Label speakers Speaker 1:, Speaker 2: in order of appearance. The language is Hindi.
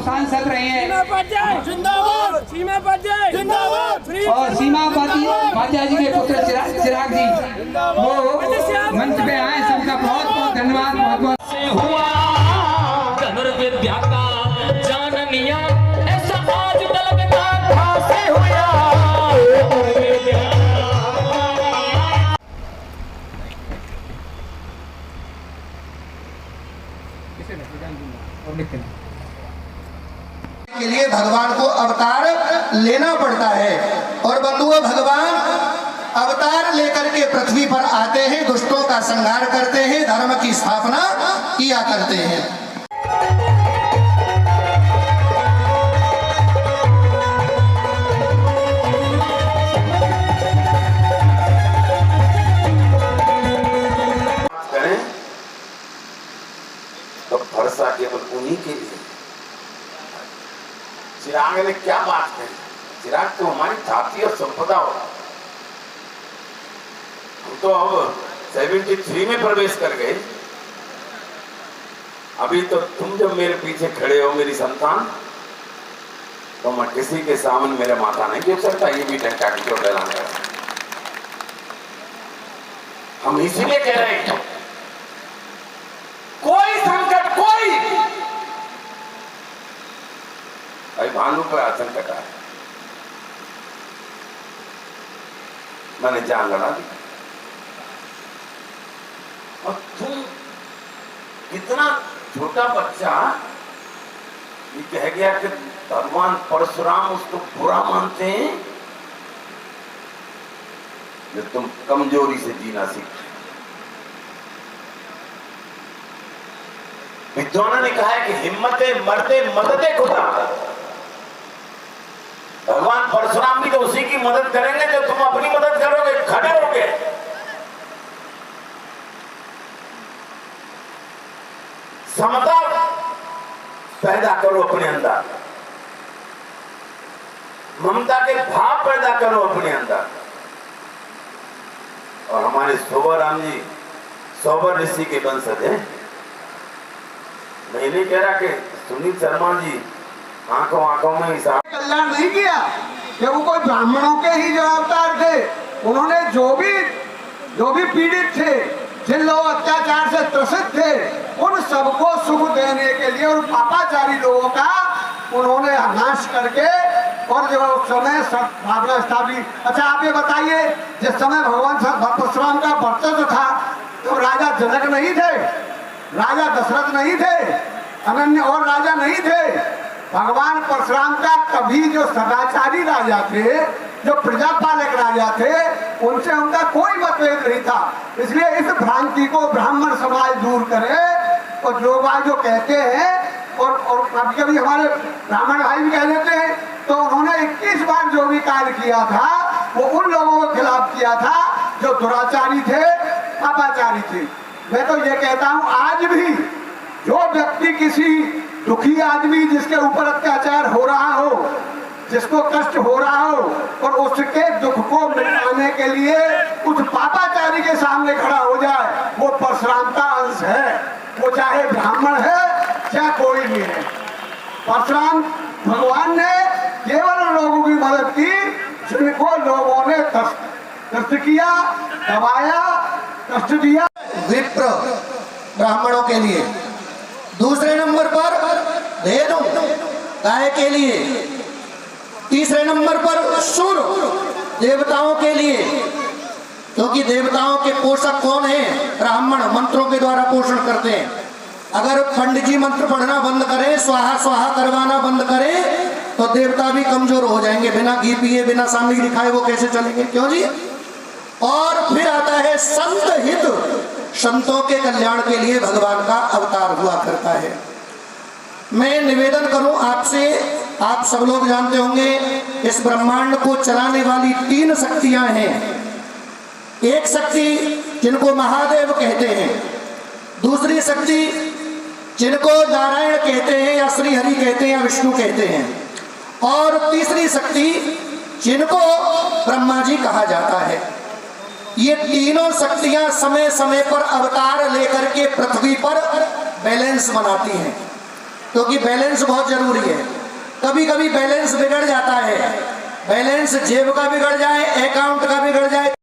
Speaker 1: सांसद रहे हैं
Speaker 2: जिंदाबाद जिंदाबाद
Speaker 1: और सीमा उपाध्याय जी के पुत्र चिराग जी वो मंच पे आए। सबका बहुत बहुत धन्यवाद। बहुत बहुत
Speaker 3: के लिए भगवान को अवतार लेना पड़ता है। और बंधुओं, भगवान अवतार लेकर के पृथ्वी पर आते हैं, दुष्टों का संहार करते हैं, धर्म की स्थापना किया करते हैं।
Speaker 4: तो भरोसा केवल उन्हीं के लिए। चिराग ने क्या बात कही? चिराग तो हमारी जाति और संपदा हो। हम तो अब 73 में प्रवेश कर गए। अभी तो तुम जब मेरे पीछे खड़े हो मेरी संतान, तो मैं किसी के सामने मेरे माथा नहीं गिर सकता। ये भी डंका की चोट लगाने हम इसीलिए कह रहे हैं, कोई संकट कोई भाई भानु पर संकट आया, मैंने जान लड़ा दी। और तुम कितना छोटा बच्चा ये कह गया कि भगवान परशुराम उसको बुरा मानते हैं, जो तुम कमजोरी से जीना सीखते। विद्वानों ने कहा है कि हिम्मते मरते मददे खुदा। भगवान परशुराम भी तो उसी की मदद करेंगे जो तुम अपनी मदद करोगे, खड़े होगे। समता पैदा करो अपने अंदर, ममता के भाव पैदा करो अपने अंदर। और हमारे सोबर राम जी सोबर ऋषि के वंशज हैं। मैं नहीं कह रहा कि सुनील शर्मा जी आंखों आंखों में हिसाब
Speaker 3: कल्याण नहीं किया कि वो कोई ब्राह्मणों के ही जो अवतार थे। उन्होंने जो भी पीड़ित थे, जिन लोग अत्याचार से त्रसित थे, उन सबको सुख देने के लिए उन पापाचारी लोगों का उन्होंने नाश करके और जो समय भावना स्थापित। अच्छा, आप ये बताइए, जिस समय भगवान परशुराम का वर्चस्व था तो राजा जनक नहीं थे, राजा दशरथ नहीं थे, अनन्य और राजा नहीं थे। भगवान परशुराम का कभी जो सदाचारी राजा थे, जो प्रजापालक राजा थे, उनसे उनका कोई मतभेद नहीं था। इसलिए इस भ्रांति को ब्राह्मण समाज दूर करे। और जो बात जो कहते हैं और कभी कभी हमारे ब्राह्मण भाई भी कह देते हैं, तो उन्होंने 21 बार जो भी कार्य किया था वो उन लोगों के खिलाफ किया था जो दुराचारी थे, पापाचारी थे। मैं तो ये कहता हूँ, आज भी जो व्यक्ति किसी दुखी आदमी जिसके ऊपर अत्याचार हो रहा हो, जिसको कष्ट हो रहा हो, और उसके दुख को मिटाने के लिए उस पापाचारी के सामने खड़ा हो जाए, वो परशुराम का अंश है। वो चाहे ब्राह्मण है चाहे कोई भी है। परशुराम भगवान ने केवल लोगों की मदद की जिनको लोगों ने कष्ट किया, दबाया, कष्ट दिया। विप्र ब्राह्मणों के लिए, दूसरे नंबर पर धेनु गाय के लिए, तीसरे नंबर पर सुर देवताओं के लिए, क्योंकि देवताओं के पोषक कौन है? ब्राह्मण मंत्रों के द्वारा पोषण करते हैं। अगर पंडित जी मंत्र पढ़ना बंद करें, स्वाहा स्वाहा करवाना बंद करें, तो देवता भी कमजोर हो जाएंगे। बिना घी पिए, बिना सामग्री दिखाए वो कैसे चलेंगे? क्यों जी? और फिर आता है संत हित, संतों के कल्याण के लिए भगवान का अवतार हुआ करता है। मैं निवेदन करूं आपसे, आप सब लोग जानते होंगे इस ब्रह्मांड को चलाने वाली 3 शक्तियां हैं। एक शक्ति जिनको महादेव कहते हैं, दूसरी शक्ति जिनको नारायण कहते हैं या श्री हरि कहते हैं या विष्णु कहते हैं, और तीसरी शक्ति जिनको ब्रह्मा जी कहा जाता है। ये तीनों शक्तियां समय समय पर अवतार लेकर के पृथ्वी पर बैलेंस बनाती हैं।
Speaker 5: क्योंकि बैलेंस बहुत जरूरी है। कभी कभी बैलेंस बिगड़ जाता है, बैलेंस जेब का बिगड़ जाए, अकाउंट का बिगड़ जाए।